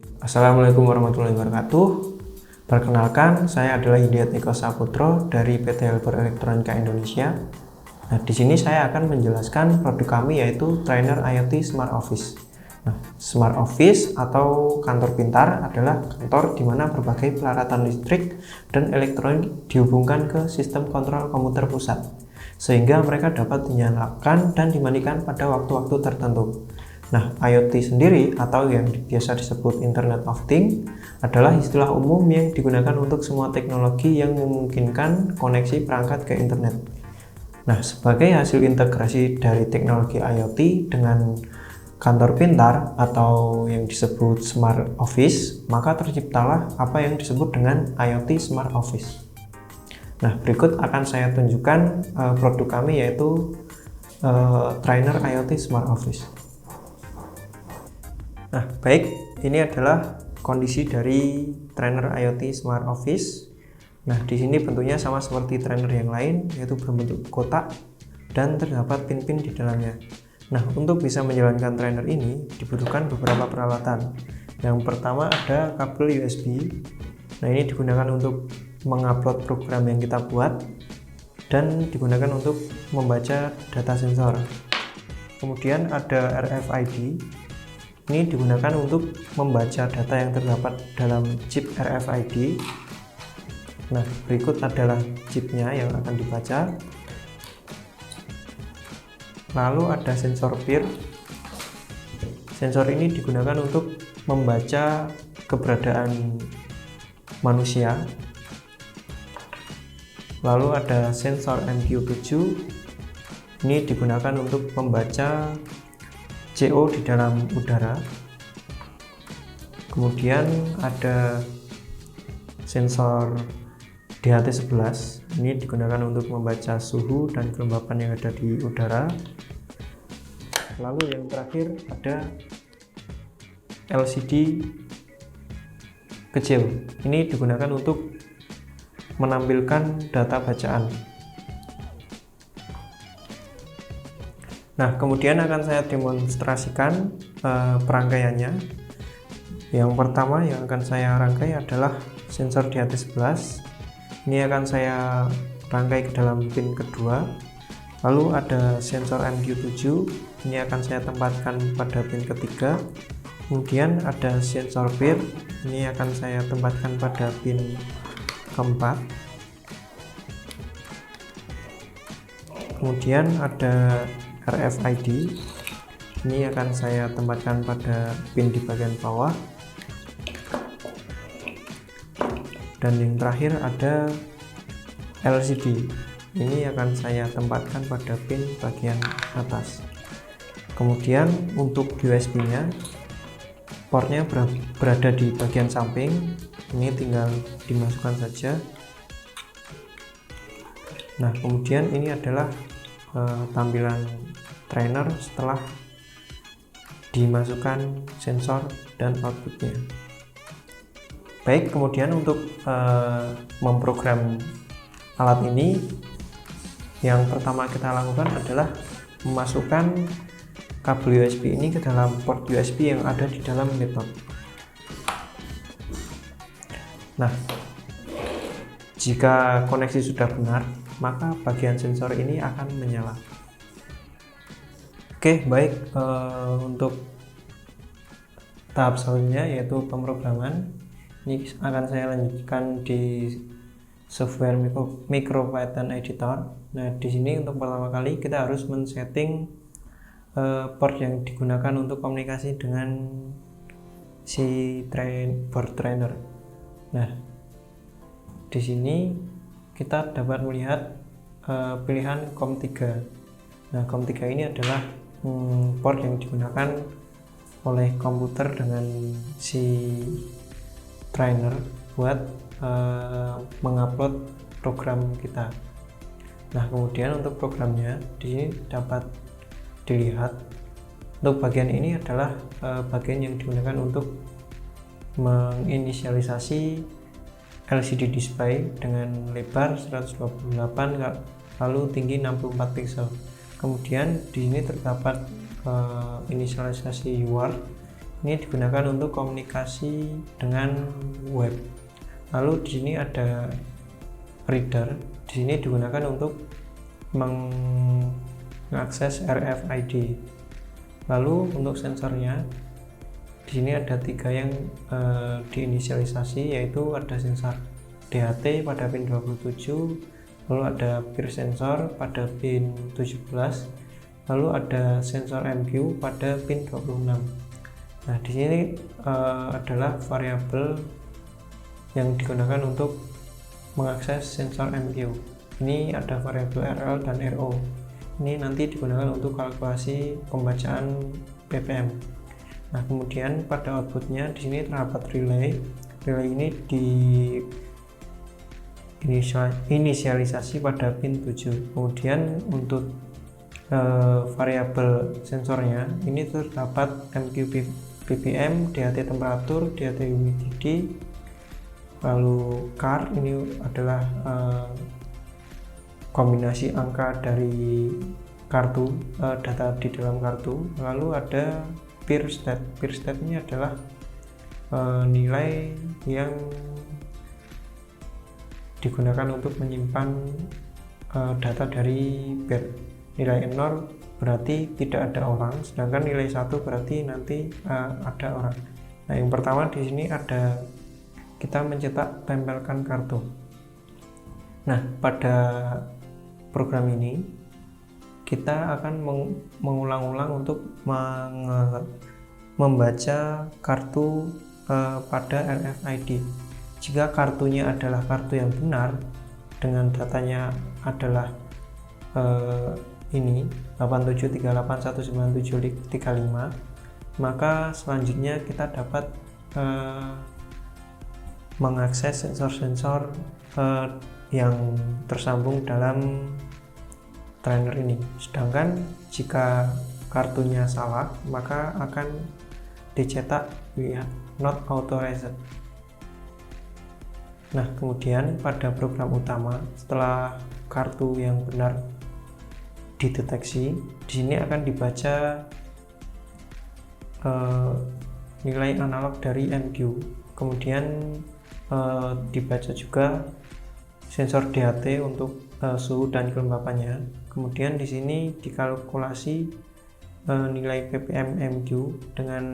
Assalamualaikum warahmatullahi wabarakatuh. Perkenalkan, saya adalah Hidayat Eko Saputro dari PT Helper Elektronika Indonesia. Nah, di sini saya akan menjelaskan produk kami yaitu Trainer IoT Smart Office. Nah, Smart Office atau kantor pintar adalah kantor di mana berbagai peralatan listrik dan elektronik dihubungkan ke sistem kontrol komputer pusat, sehingga mereka dapat dinyalakan dan dimatikan pada waktu-waktu tertentu. Nah, IoT sendiri atau yang biasa disebut Internet of Things adalah istilah umum yang digunakan untuk semua teknologi yang memungkinkan koneksi perangkat ke internet. Nah, sebagai hasil integrasi dari teknologi IoT dengan kantor pintar atau yang disebut Smart Office, maka terciptalah apa yang disebut dengan IoT Smart Office. Nah, berikut akan saya tunjukkan produk kami yaitu Trainer IoT Smart Office. Nah, baik, ini adalah kondisi dari Trainer IoT Smart Office. Nah, di sini bentuknya sama seperti trainer yang lain, yaitu berbentuk kotak dan terdapat pin-pin di dalamnya. Nah, untuk bisa menjalankan trainer ini dibutuhkan beberapa peralatan. Yang pertama ada kabel USB. Nah, ini digunakan untuk mengupload program yang kita buat dan digunakan untuk membaca data sensor. Kemudian ada RFID. Ini digunakan untuk membaca data yang terdapat dalam chip RFID. Nah, berikut adalah chipnya yang akan dibaca. Lalu ada sensor peer. Sensor ini digunakan untuk membaca keberadaan manusia. Lalu ada sensor MQ7. Ini digunakan untuk membaca CO di dalam udara. Kemudian ada sensor DHT11. Ini digunakan untuk membaca suhu dan kelembapan yang ada di udara. Lalu yang terakhir ada LCD kecil. Ini digunakan untuk menampilkan data bacaan. Nah, kemudian akan saya demonstrasikan perangkaiannya. Yang pertama yang akan saya rangkai adalah sensor DHT11. Ini akan saya rangkai ke dalam pin kedua. Lalu ada sensor MQ7. Ini akan saya tempatkan pada pin ketiga. Kemudian ada sensor peer. Ini akan saya tempatkan pada pin keempat. Kemudian ada RFID. Ini akan saya tempatkan pada pin di bagian bawah. Dan yang terakhir ada LCD. Ini akan saya tempatkan pada pin bagian atas. Kemudian untuk USB-nya, portnya berada di bagian samping. Ini tinggal dimasukkan saja. Nah, kemudian ini adalah tampilan trainer setelah dimasukkan sensor dan outputnya. Baik, kemudian untuk memprogram alat ini, yang pertama kita lakukan adalah memasukkan kabel USB ini ke dalam port USB yang ada di dalam laptop. Nah, jika koneksi sudah benar, maka bagian sensor ini akan menyala. Oke, baik, untuk tahap selanjutnya yaitu pemrograman. Ini akan saya lanjutkan di software MicroPython Editor. Nah, di sini untuk pertama kali kita harus men-setting port yang digunakan untuk komunikasi dengan si board trainer. Nah, di sini kita dapat melihat pilihan COM3. Nah, COM3 ini adalah port yang digunakan oleh komputer dengan si trainer buat mengupload program kita. Nah, kemudian untuk programnya di sini dapat dilihat. Untuk bagian ini adalah bagian yang digunakan untuk menginisialisasi LCD display dengan lebar 128 lalu tinggi 64 pixel. Kemudian di sini terdapat inisialisasi UART Ini digunakan untuk komunikasi dengan web. Lalu di sini ada reader. Di sini digunakan untuk mengakses RFID. Lalu untuk sensornya, di sini ada 3 yang diinisialisasi, yaitu ada sensor DHT pada pin 27, lalu ada peer sensor pada pin 17, lalu ada sensor MQ pada pin 26. Nah, di sini adalah variabel yang digunakan untuk mengakses sensor MQ. Ini ada variabel RL dan RO. Ini nanti digunakan untuk kalkulasi pembacaan ppm. Nah, kemudian pada outputnya di sini terdapat relay. Relay ini inisialisasi pada pin 7. Kemudian untuk variabel sensornya ini terdapat MQ ppm, DHT temperatur, DHT humidity, lalu car ini adalah kombinasi angka dari kartu, data di dalam kartu. Lalu ada peer state. Peer state ini adalah nilai yang digunakan untuk menyimpan data dari peer. Nilai 0 berarti tidak ada orang, sedangkan nilai 1 berarti nanti ada orang. Nah, yang pertama di sini ada kita mencetak tempelkan kartu. Nah, pada program ini kita akan mengulang-ulang untuk membaca kartu pada RFID. Jika kartunya adalah kartu yang benar dengan datanya adalah ini 87381975, maka selanjutnya kita dapat mengakses sensor-sensor yang tersambung dalam trainer ini. Sedangkan jika kartunya salah, maka akan dicetak not authorized. Nah, kemudian pada program utama, setelah kartu yang benar dideteksi, di sini akan dibaca nilai analog dari MQ. Kemudian dibaca juga sensor DHT untuk suhu dan kelembapannya. Kemudian di sini dikalkulasi nilai ppm MQ dengan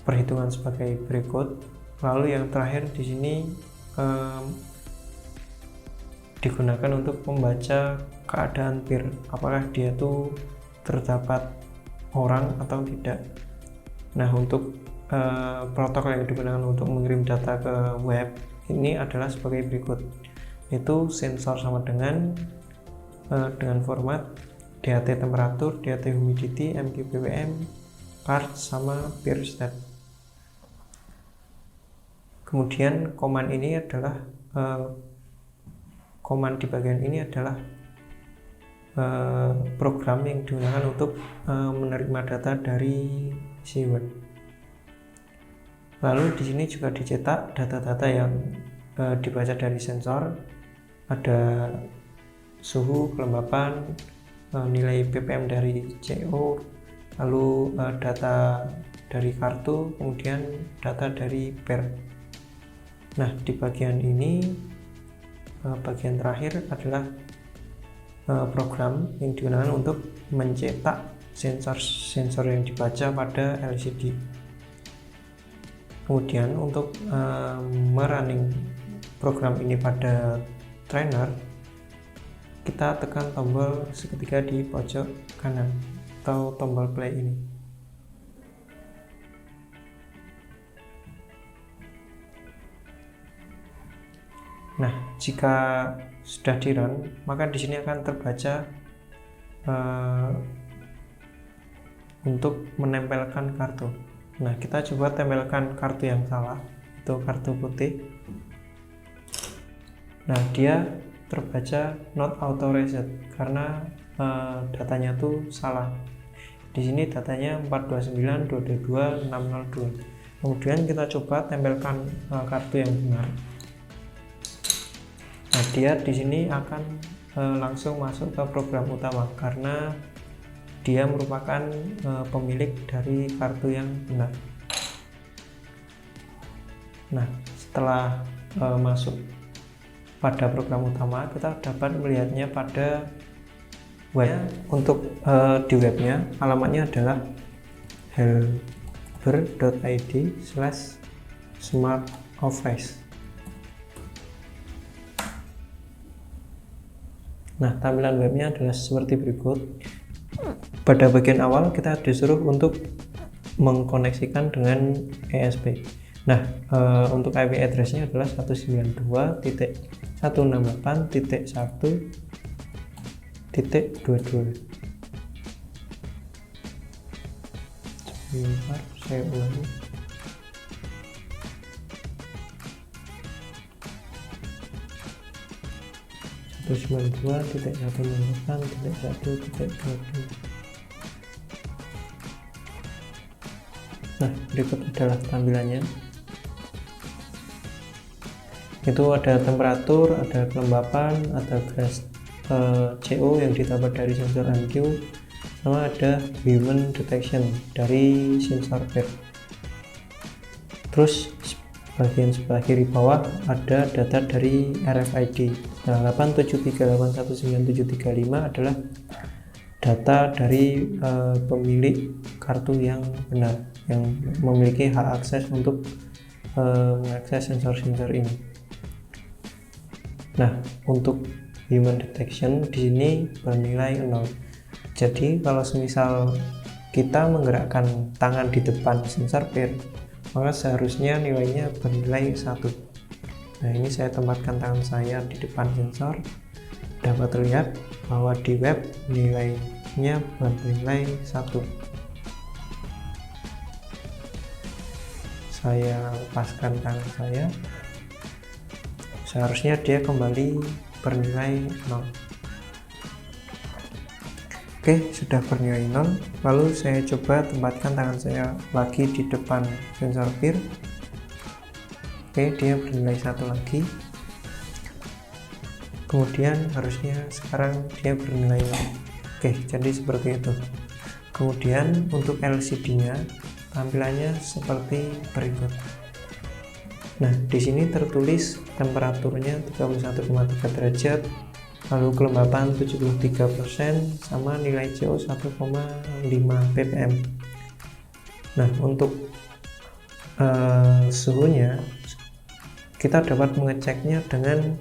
perhitungan sebagai berikut. Lalu yang terakhir di sini digunakan untuk membaca keadaan peer, apakah dia tuh terdapat orang atau tidak. Nah, untuk protokol yang digunakan untuk mengirim data ke web ini adalah sebagai berikut, yaitu sensor sama dengan format DHT temperatur, DHT humidity, MQ ppm, card sama peer state. Kemudian command ini adalah command di bagian ini adalah program yang digunakan untuk menerima data dari si web. Lalu di sini juga dicetak data-data yang dibaca dari sensor, ada suhu, kelembapan, nilai ppm dari CO, lalu data dari kartu, kemudian data dari peer. Nah, di bagian ini bagian terakhir adalah program yang digunakan untuk mencetak sensor yang dibaca pada LCD. Kemudian untuk merunning program ini pada trainer, kita tekan tombol seketika di pojok kanan atau tombol play ini. Nah, jika sudah di run, maka di sini akan terbaca untuk menempelkan kartu. Nah, kita coba tempelkan kartu yang salah, itu kartu putih. Nah, dia terbaca not authorized karena datanya tuh salah. Di sini datanya 429.222.602. Kemudian kita coba tempelkan kartu yang benar. Nah, dia di sini akan langsung masuk ke program utama karena dia merupakan pemilik dari kartu yang benar. Nah, setelah masuk pada program utama, kita dapat melihatnya pada web. Untuk di webnya, alamatnya adalah helper.id/smartoffice. Nah, tampilan webnya adalah seperti berikut. Pada bagian awal kita disuruh untuk mengkoneksikan dengan ESP. Nah, untuk IP address-nya adalah 192.168.1.22. Sebentar, saya ulangi. Nah, berikut adalah tampilannya. Itu ada temperatur, ada kelembapan, ada gas CO yang didapat dari sensor MQ, sama ada human detection dari sensor PIR. Terus bagian sebelah kiri bawah ada data dari RFID. Nah, 873819735 adalah data dari pemilik kartu yang benar, yang memiliki hak akses untuk mengakses sensor-sensor ini. Nah, untuk human detection di sini bernilai 0. Jadi kalau semisal kita menggerakkan tangan di depan sensor PIR, maka seharusnya nilainya bernilai 1. Nah, ini saya tempatkan tangan saya di depan sensor, dapat terlihat bahwa di web nilainya bernilai 1. Saya lepaskan tangan saya, seharusnya dia kembali bernilai 0. Oke, sudah bernilai 0. Lalu saya coba tempatkan tangan saya lagi di depan sensor PIR. Oke, dia bernilai 1 lagi. Kemudian harusnya sekarang dia bernilai 0. Oke, jadi seperti itu. Kemudian untuk LCD-nya tampilannya seperti berikut. Nah, di sini tertulis temperaturnya 31,3 derajat, lalu kelembapan 73%, sama nilai CO 1,5 ppm. Nah, untuk suhunya kita dapat mengeceknya dengan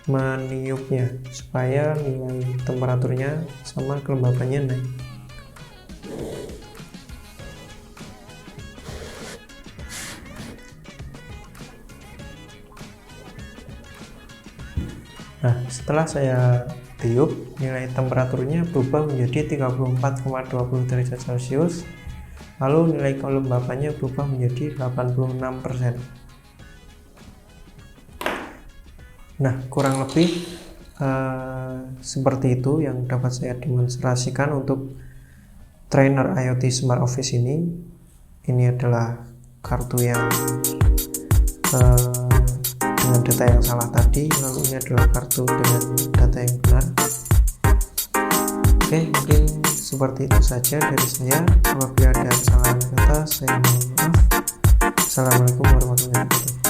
meniupnya supaya nilai temperaturnya sama kelembapannya naik. Nah, setelah saya tiup, nilai temperaturnya berubah menjadi 34,20 derajat Celcius, lalu nilai kelembapannya berubah menjadi 86%. Nah, kurang lebih seperti itu yang dapat saya demonstrasikan untuk trainer IoT Smart Office ini. Ini adalah kartu yang dengan data yang salah tadi, lalu ini adalah kartu dengan data yang benar. Oke, mungkin seperti itu saja dari saya. Apabila ada kesalahan kata, saya mohon maaf. Assalamualaikum warahmatullahi wabarakatuh.